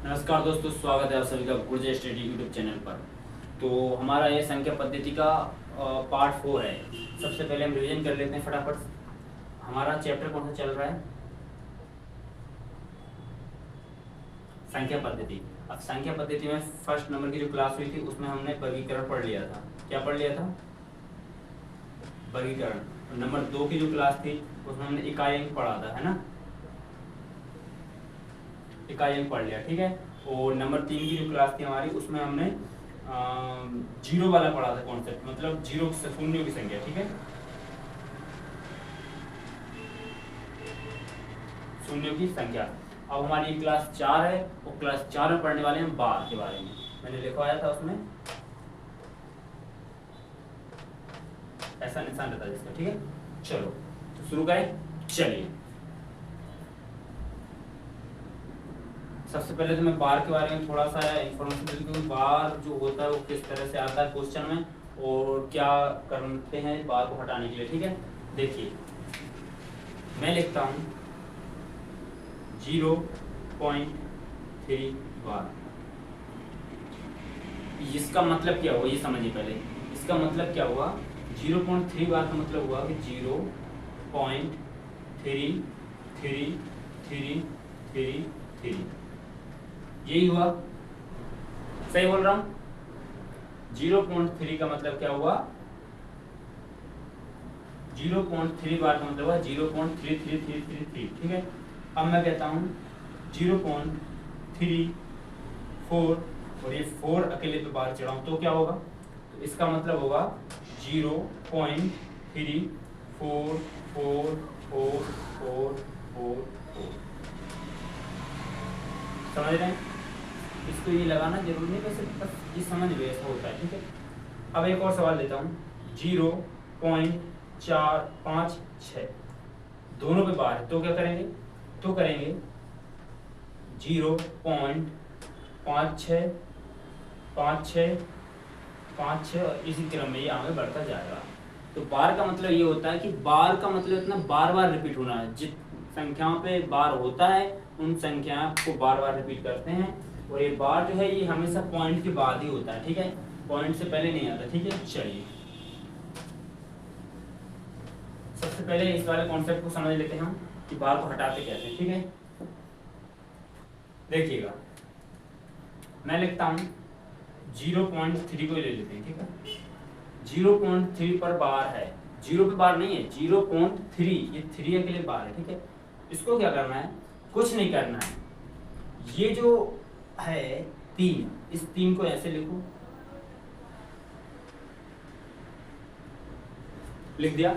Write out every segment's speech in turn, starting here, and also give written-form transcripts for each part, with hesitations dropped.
नमस्कार दोस्तों, स्वागत है आप सभी का गुर्जर स्टडी यूट्यूब चैनल पर। तो हमारा ये संख्या पद्धति का पार्ट 4 है। सबसे पहले हम रिवीजन कर लेते हैं फटाफट। हमारा चैप्टर कौन सा चल रहा है? संख्या पद्धति। अब संख्या पद्धति में फर्स्ट नंबर की जो क्लास हुई थी उसमें हमने वर्गीकरण पढ़ लिया था। क्या पढ़ लिया था? वर्गीकरण। नंबर 2 की जो क्लास थी उसमें हमने इकाई अंक पढ़ा था, है ना? इकाई अंक पढ़ लिया, ठीक है। और नंबर 3 की जो क्लास थी हमारी उसमें हमने जीरो वाला पढ़ा था कॉन्सेप्ट, मतलब जीरो शून्यों की संख्या, ठीक है। शून्यों की संख्या। अब हमारी क्लास 4 है और क्लास 4 में पढ़ने वाले हैं बार के बारे में। मैंने लिखवाया था उसमें ऐसा निशान रहता है जिसका, ठीक है। चलो तो शुरू करें। चलिए, सबसे पहले तो मैं बार के बारे में थोड़ा सा इंफॉर्मेशन दे दूं कि बार जो होता है वो किस तरह से आता है क्वेश्चन में और क्या करते हैं बार को हटाने के लिए, ठीक है। देखिए, मैं लिखता हूं 0.3 बार। इसका मतलब क्या हुआ ये समझिए पहले। इसका मतलब क्या हुआ? 0.3 बार का मतलब हुआ कि 0.333333 यही हुआ। सही बोल रहा हूं? 0.3 का मतलब क्या हुआ? 0.3 बार का मतलब हुआ 0.33333, ठीक है। अब मैं कहता हूं 0.34 और ये 4 अकेले पे बार चढ़ाऊं तो क्या होगा? तो इसका मतलब होगा 0.34444444। समझ रहे हैं? इसको ये लगाना जरूरी नहीं, वैसे बस ये समझ लो ऐसा होता है, ठीक है। अब एक और सवाल लेता हूँ 0.456 दोनों पे बार है तो क्या करेंगे? तो करेंगे 0.565656 और इसी क्रम में ये आगे बढ़ता जाएगा। तो बार का मतलब ये होता है कि बार का मतलब इतना बार बार रिपीट होना है। जिस संख्याओं पे बार होता है उन संख्याओं को बार बार रिपीट करते हैं। और ये बार जो है ये हमेशा पॉइंट के बाद ही होता है, ठीक है। पॉइंट से पहले नहीं आता, ठीक है। चलिए, सबसे पहले इस वाले कॉन्सेप्ट को समझ लेते हैं हम कि बार को हटाते कैसे हैं, ठीक है। देखिएगा, मैं लिखता हूं 0.3 को ले लेते हैं, ठीक है। 0.3 पर बार है, 0 पे बार नहीं है, 0.3 ये 3 के लिए बार है, ठीक है। इसको क्या करना है? कुछ नहीं करना है। ये जो है 3, इस 3 को ऐसे लिखो, लिख दिया।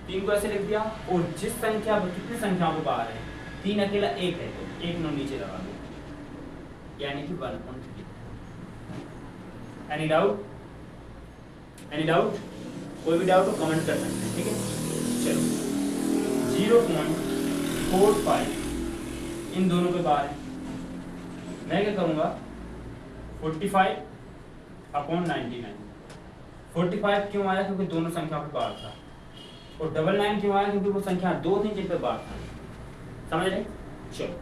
3 को ऐसे लिख दिया और जिस संख्या पर कितनी संख्याओं पे बार है 3 अकेला 1 है तो 1 नो नीचे लगा दो, यानी कि 1.3। Any doubt? Any doubt? कोई भी डाउट हो कमेंट कर सकते हैं, ठीक है। चलो, 0.45 इन दोनों पे बार है। मैं क्या करूंगा? 45/99। 45 क्यों आया? क्योंकि दोनों संख्या पे बार था। और 99 क्यों आया? क्योंकि वो संख्या 2 थी जिन पे बार था। समझ रहे? चलो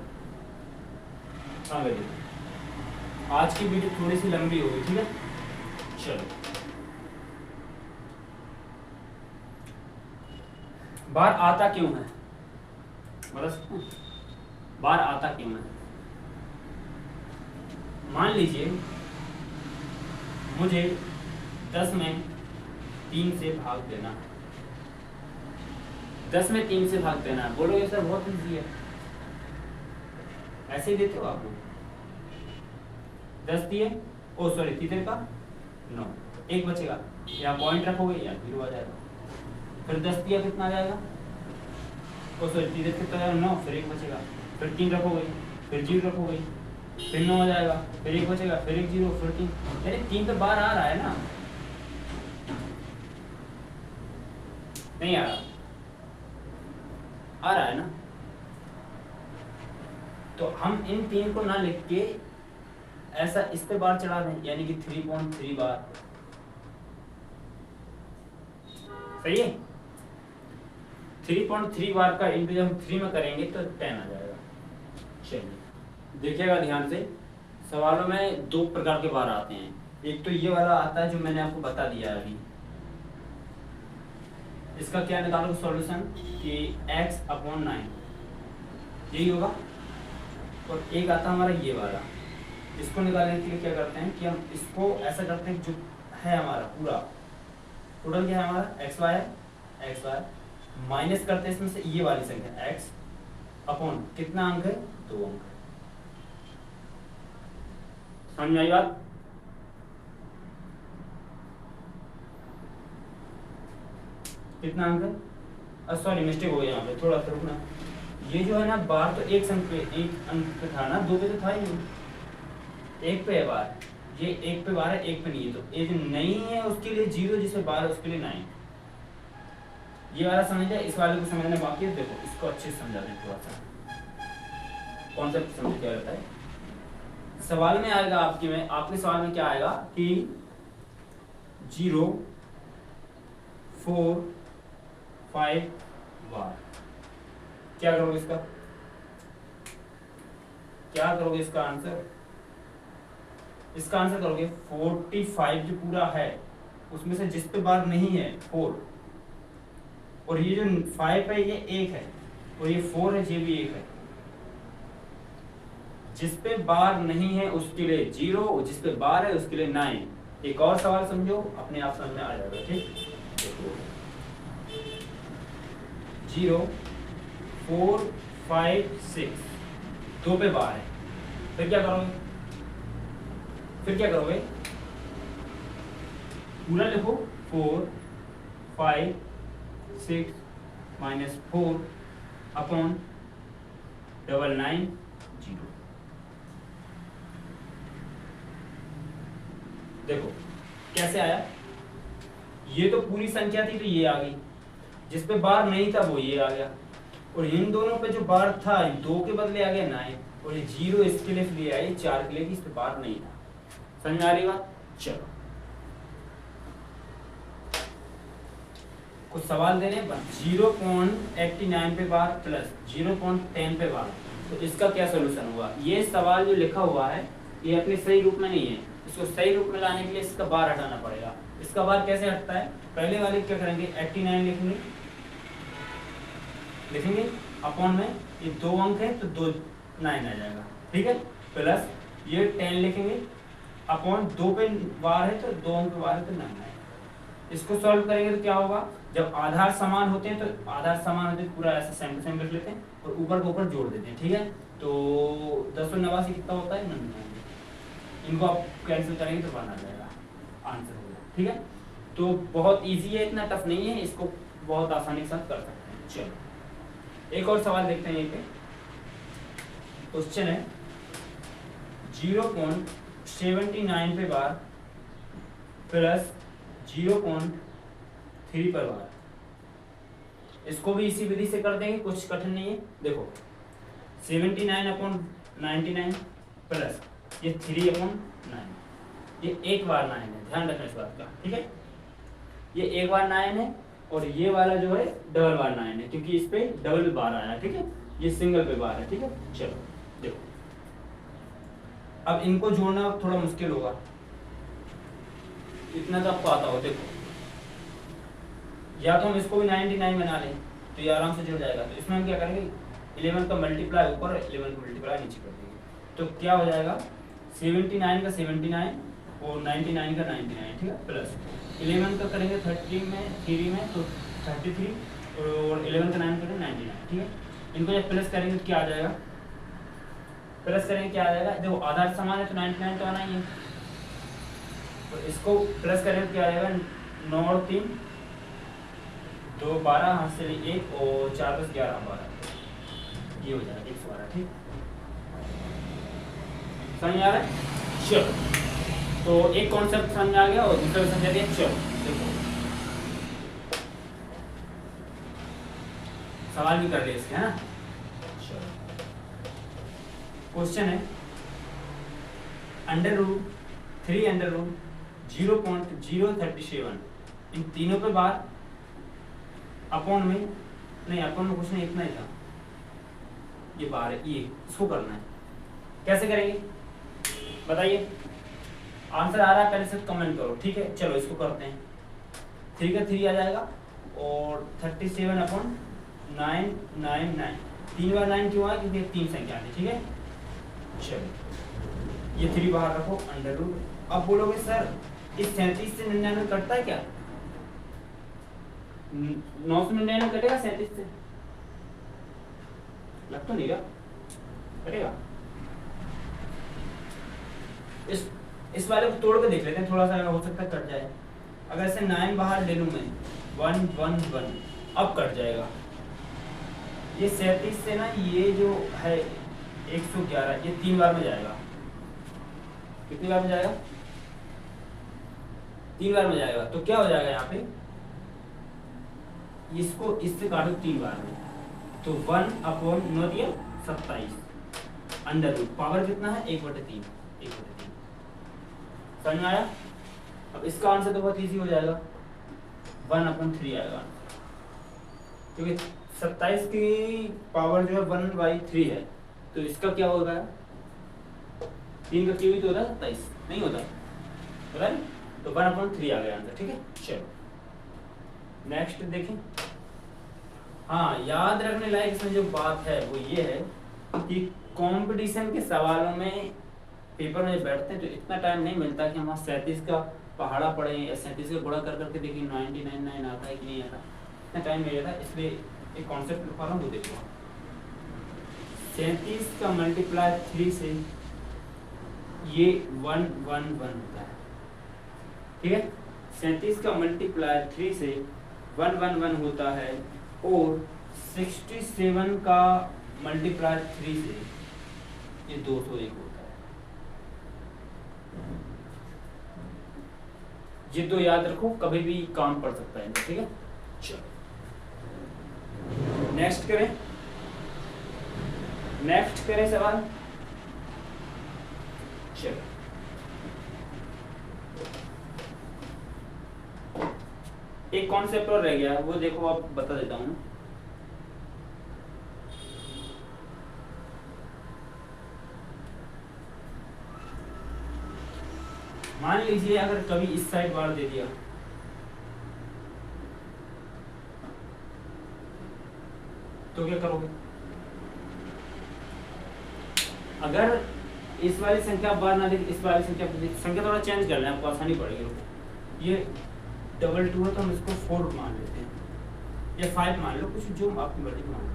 आगे देखो। आज की वीडियो थोड़ी सी लंबी होगी, ठीक है। चलो, बार आता क्यों है? मतलब बार आता क्यों है? मान लीजिए मुझे 10 में 3 से भाग देना है। 10 में 3 से भाग देना है। बोलोगे सर बहुत इजी है, ऐसे ही देते हो आप लोग। 10 दिए, ओ सॉरी 3 का 9, 1 बचेगा, या पॉइंट रखोगे या 0 आ जाएगा। फिर 10 दिया, कितना आ जाएगा? ओ सॉरी 3 कितना आ जाएगा? 9, फिर 1 बचेगा। फिर 3 रखोगे, फिर 0 रखोगे, फिर 9 आ जाएगा, फिर 1 बचेगा, फिर 1 0, फिर 3। यानी 3 पे बार आ रहा है ना? नहीं आ रहा? आ रहा है ना? तो हम इन 3 को ना लिख के ऐसा इस पे बार चढ़ा दें, यानी कि 3.3 बार। सही है? 3.3 बार का इंटू जब हम 3 में करेंगे तो 10 आ जाएगा। चलिए, देखिएगा ध्यान से, सवालों में दो प्रकार के बार आते हैं। एक तो ये वाला आता है जो मैंने आपको बता दिया है अभी, इसका क्या निकालोगे सॉल्यूशन कि x/9 यही होगा। और एक आता है हमारा ये वाला, इसको निकालने के लिए क्या करते हैं कि हम इसको ऐसा करते हैं, जो है हमारा पूरा टोटल क्या है हमारा x y माइनस करते हैं इसमें से ये वाली संख्या x अपॉन कितना अंक है, 2 अंक। समझ में आई बात? कितना अंक है, सॉरी मिस्टेक हो गया यहाँ पे, थोड़ा सा रुकना। ये जो है ना बार तो एक अंक पे था ना, 2 पे तो था ही नहीं, 1 पे है बार, ये 1 पे बार है, 1 पे नहीं है। तो ये जो नहीं है उसके लिए 0, जिसपे बार है उसके लिए 9। ये वाला समझ जाए, इस वाले को समझना बाकी है। देखो इसको अच्छे से समझा दें थोड़ा सा, कॉन्सेप्ट समझ क्या रहता है। सवाल में आएगा आपके सवाल में क्या आएगा कि 0, 4, 5 बार। क्या करोगे इसका, क्या करोगे इसका आंसर? इसका आंसर करोगे 45 जो पूरा है उसमें से जिस पे बार नहीं है 4, और ये जो 5 है ये 1 है, और ये 4 है ये भी 1 है। जिस पे बार नहीं है उसके लिए 0, और जिस पे बार है उसके लिए 9। एक और सवाल समझो, अपने आप समझ में आ जाएगा। ठीक, 0, 4, 5, 6 2 पे बार है, फिर क्या करोगे? पूरा लिखो, 4, 5, 6 माइनस 4 अपॉन 9, 0। देखो कैसे आया, ये तो पूरी संख्या थी तो ये आ गई, जिस पे बार नहीं था वो ये आ गया, और इन दोनों पे जो बार था 2 के बदले आ गया 9, और ये 0 इसके लिए फिर आई 4 के लिए कि इस पे बार नहीं था। समझ में आ रही बात? चलो कुछ सवाल दे रहे हैं, 0.89 पे बार प्लस 0.10 पे बार, तो इसका क्या सोल्यूशन हुआ? ये सवाल जो लिखा हुआ है ये अपने सही रूप में नहीं है, इसको सही रूप में लाने के लिए इसका बार हटाना पड़ेगा। इसका बार कैसे हटता है? पहले वाले क्या करेंगे, 89 लिखेंगे अपॉन में ये 2 अंक है तो 2 9 आ जाएगा, ठीक है, प्लस ये 10 लिखेंगे अपॉन 2 पे बार है तो 2 अंक पे बार है तो 9 आएगा। इसको सॉल्व करेंगे तो क्या होगा, जब आधार समान होते हैं तो आधार समान होते हैं पूरा ऐसा सेम टू सेम लिख लेते हैं और ऊपर को ऊपर जोड़ देते हैं, ठीक है। तो 1089 कितना होता है, 99। इनको आप कैंसिल करेंगे तो 1 आ जाएगा, आंसर होगा, ठीक है। तो बहुत इजी है, इतना टफ नहीं है, इसको बहुत आसानी के साथ कर सकते हैं। चलो एक और सवाल देखते हैं। ये पे क्वेश्चन है 0.79 पे बार प्लस 0.3 पर बार। इसको भी इसी विधि से कर देंगे, कुछ कठिन नहीं है। देखो 79/99 प्लस ये 3/9, ये एक बार 9 है, ध्यान रखना इस बात का, ठीक है। ये एक बार 9 है और ये वाला जो है डबल बार 9 है, क्योंकि इस पे डबल बार आया, ठीक है। ये सिंगल पे बार है, ठीक है। चलो देखो अब इनको जोड़ना थोड़ा मुश्किल होगा, इतना तो आपको आता हो। देखो या तो हम इसको भी 99 बना लें तो ये आराम से जुड़ जाएगा। तो इसमें हम क्या करेंगे, 11 का मल्टीप्लाई ऊपर, 11 का मल्टीप्लाई नीचे कर देंगे, तो क्या हो जाएगा 79 का 79 और 99 का 99, ठीक है, प्लस 11 का करेंगे 3 में तो 33 और 11 का 9 करेंगे 99, ठीक है। इनको जब प्लस करेंगे तो क्या आ जाएगा, प्लस करेंगे क्या आ जाएगा, देखो आधार समान है तो 99 तो आना ही है, तो इसको प्लस करेंगे तो क्या आ जाएगा 9 और 3 2 12 हाथ से 1 और 4 10 11 12, ये हो जाएगा 112, ठीक। समझ आ रहा है? चलो तो एक कॉन्सेप्ट समझ आ गया और दूसरा समझा दिया। चलो देखो सवाल भी कर ले इसके, है ना। क्वेश्चन है √3 0.037, इन तीनों पे बार अपॉन में नहीं, अपॉन में कुछ नहीं, इतना ही था, ये बार है, ये इसको करना है। कैसे करेंगे बताइए, आंसर आ रहा है पहले से कमेंट करो, ठीक है। चलो इसको करते हैं, 3 का 3 आ जाएगा और 37/999, 3 बार 9 क्यों आया क्योंकि 3 संख्या है, ठीक है। चलो ये 3 बाहर रखो, अंडर रूट। अब बोलोगे सर इस 37 से 99 कटता है क्या? 999 कटेगा 37 से? लग तो नहीं रहा कटेगा। इस वाले को तोड़ के देख लेते हैं, थोड़ा सा हो सकता है कट जाए। अगर इसे 9 बाहर ले लूं मैं, 1 1 1, अब कट जाएगा। ये 37 से ना ये जो है 111, ये 3 बार में जाएगा। कितनी बार में जाएगा? 3 बार में जाएगा। तो क्या हो जाएगा यहाँ पे, इसको इससे काटो 3 बार में, तो 1/27 अंडर रूट, पावर कितना है 1/3, 1/3। समझ में आया? अब इसका आंसर तो बहुत इजी हो जाएगा, 1/3 आएगा, क्योंकि 27 की पावर जो है 1/3 है, तो इसका क्या होगा? 3 का क्यूब तो होता है 27, नहीं होता है, तो 1/3 आ गया आंसर, ठीक है। चलो नेक्स्ट देखें। हाँ, याद रखने लायक इसमें जो बात है वो ये है कि कंपटीशन के सवालों में पेपर में बैठते हैं तो इतना टाइम नहीं मिलता कि हम 37 का पहाड़ा पढ़े या 37 का गुणा कर करके देखिए 99 आता है कि नहीं आता, इतना टाइम नहीं रहता। इसलिए एक कॉन्सेप्ट लिखा रहा हूँ, वो देखो। 37 का मल्टीप्लाई 3 से ये 1 1 1 होता है, ठीक है। 37 का मल्टीप्लाई 3 से 1 1 1 होता है, और 67 का मल्टीप्लाई 3 से ये 201 होता है। ये तो याद रखो, कभी भी काम पड़ सकता है, ठीक है। चलो नेक्स्ट करें सवाल। चलो एक कॉन्सेप्ट और रह गया, वो देखो आप बता देता हूँ। मान लीजिए अगर कभी इस साइड बार दे दिया, तो क्या करोगे? अगर इस वाली संख्या बार ना दे, इस वाली संख्या थोड़ा चेंज कर लें, आपको आसानी पड़ेगी। ये 2 है तो हम इसको 4 मान लेते हैं, या 5 मान लो, कुछ जो आपकी मर्जी मान लो।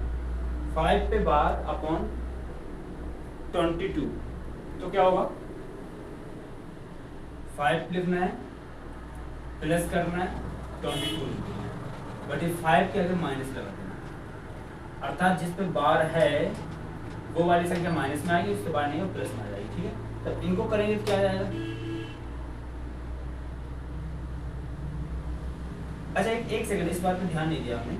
5 पे बार अपॉन 22, तो क्या होगा? 5 लिखना है, प्लस करना है, 22 लिखना है, बट ये 5 के आगे माइनस लगा देना, अर्थात जिस पे बार है वो वाली संख्या माइनस में आएगी, उसके बाद नहीं वो प्लस में आ जाएगी, ठीक है। तब इनको करेंगे तो क्या आ जाएगा? अच्छा एक सेकंड, इस बात पे ध्यान नहीं दिया आपने,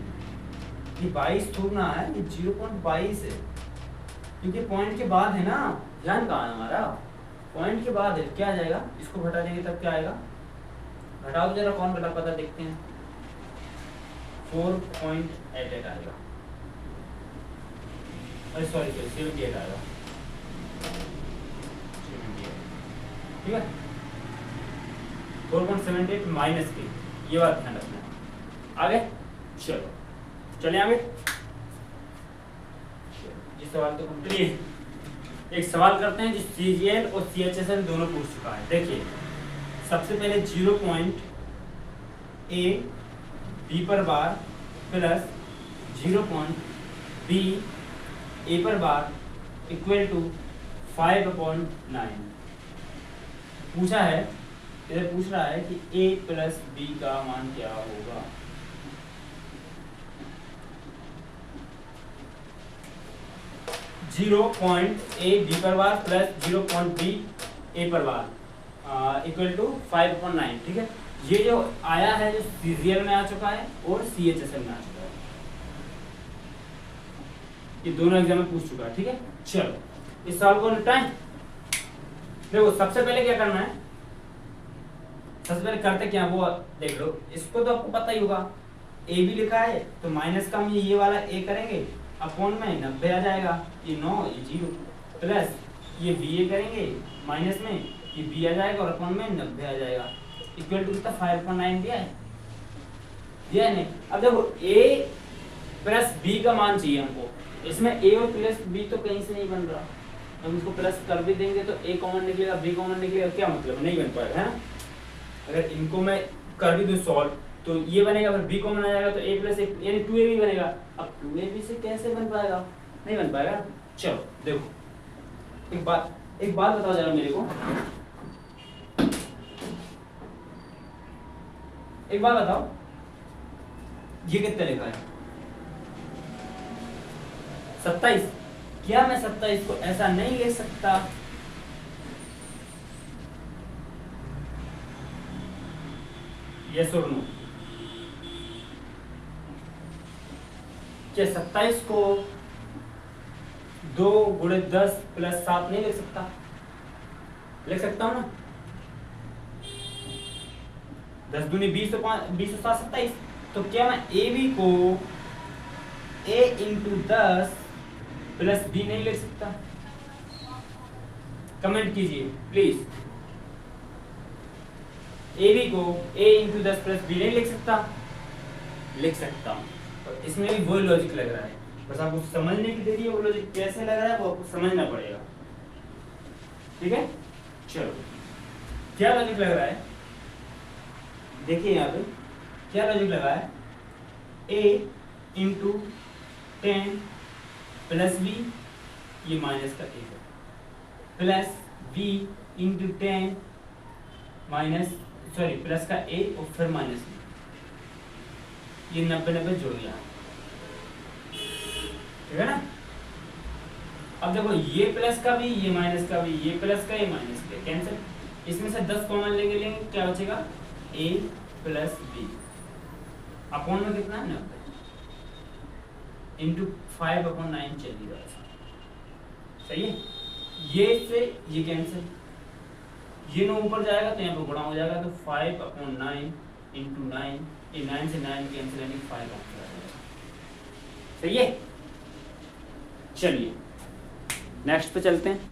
ये 22 थोड़ा ना है, ये 0.22 है, क्योंकि पॉइंट के बाद है ना। ध्यान कहाँ है हमारा? पॉइंट के बाद है, क्या आ जाएगा? इसको घटा देंगे तब क्या आएगा? घटाओ जरा, कौन घटा पता देखते हैं। 4.88 आएगा, अरे सॉरी 78 आएगा, ठीक है। 4.78 माइनस के, ये बात ध्यान रखना है। आगे चलो, चले आगे। ये सवाल तो कंप्लीट। एक सवाल करते हैं जो सीजीएल और सीएचएसएल दोनों पूछ चुका है। देखिए सबसे पहले 0.a b पर बार प्लस 0.b a पर बार इक्वल टू 5/9 पूछा है। इधर पूछ रहा है कि a प्लस b का मान क्या होगा। जीरो पॉइंट ए बी पर बार प्लस 0.b a पर बार इक्वल टू 5/9, ठीक है। ये जो आया है जो सीजीएल में आ चुका है और सीएचएसएल में आ चुका है, ये दोनों एग्जाम में पूछ चुका है, ठीक है। चलो इस सवाल को निपटाएं। देखो सबसे पहले क्या करना है, सबसे पहले करते क्या वो देख लो। इसको तो आपको पता ही होगा, ए भी लिखा है तो माइनस का ये वाला ए करेंगे, अपॉन में 90 आ जाएगा, ये 9 ये 0 प्लस ये VA करेंगे माइनस में, ये B आ जाएगा और अपॉन में 90 आ जाएगा, इक्वल टू कितना 5/9 दिया है नहीं। अब देखो A प्लस B का मान चाहिए हमको, इसमें A और प्लस B तो कहीं से नहीं बन रहा, हम इसको प्लस कर भी देंगे तो A कॉमन निकलेगा, B कॉमन निकलेगा, क्या मतलब नहीं बन पाएगा, है ना। अगर इनको मैं कर भी दूं सॉल्व तो ये बनेगा, फिर B कॉमन आ जाएगा तो A प्लस यानी 2AB बनेगा। अब 2AB से कैसे बन पाएगा, नहीं बन पाएगा। चलो देखो एक बात बताओ जरा मेरे को, एक बात बताओ, ये कितना लिखा है 27, क्या मैं 27 को ऐसा नहीं लिख सकता? यस और नो? क्या 27 को 2 गुणे 10 प्लस 7 नहीं लिख सकता? लिख सकता हूं ना, 10 दूनी 20 तो 20 और 7 27, तो क्या मैं ए बी को a इंटू 10 प्लस बी नहीं लिख सकता? कमेंट कीजिए प्लीज, ए बी को a इंटू 10 प्लस बी नहीं लिख सकता? लिख सकता हूं, और इसमें भी वही लॉजिक लग रहा है, बस आपको समझने की देरी है, वो लॉजिक कैसे लग रहा है वो आपको समझना पड़ेगा, ठीक है। चलो क्या लॉजिक लग रहा है, देखिए यहाँ पे क्या लॉजिक लगा है, a इंटू 10 प्लस b, ये माइनस का एक है, plus b into 10 minus sorry plus का a और फिर माइनस b, ये 90 जुड़ गया, ठीक है ना। अब देखो ये प्लस का भी, ये माइनस का भी, ये प्लस का, ये माइनस का, कैंसिल, इसमें से 10 कॉमन लेंगे, क्या बचेगा a प्लस बी, अपॉन में कितना 90 इंटू 5/9 चलिएगा, सही है। ये से ये कैंसिल, ये 9 ऊपर जाएगा तो यहाँ पे गुणा हो जाएगा, तो 5/9 इंटू 9, ये 9 से 9 कैंसिल यानी 5 आंसर आ जाएगा, सही है। चलिए नेक्स्ट पे चलते हैं।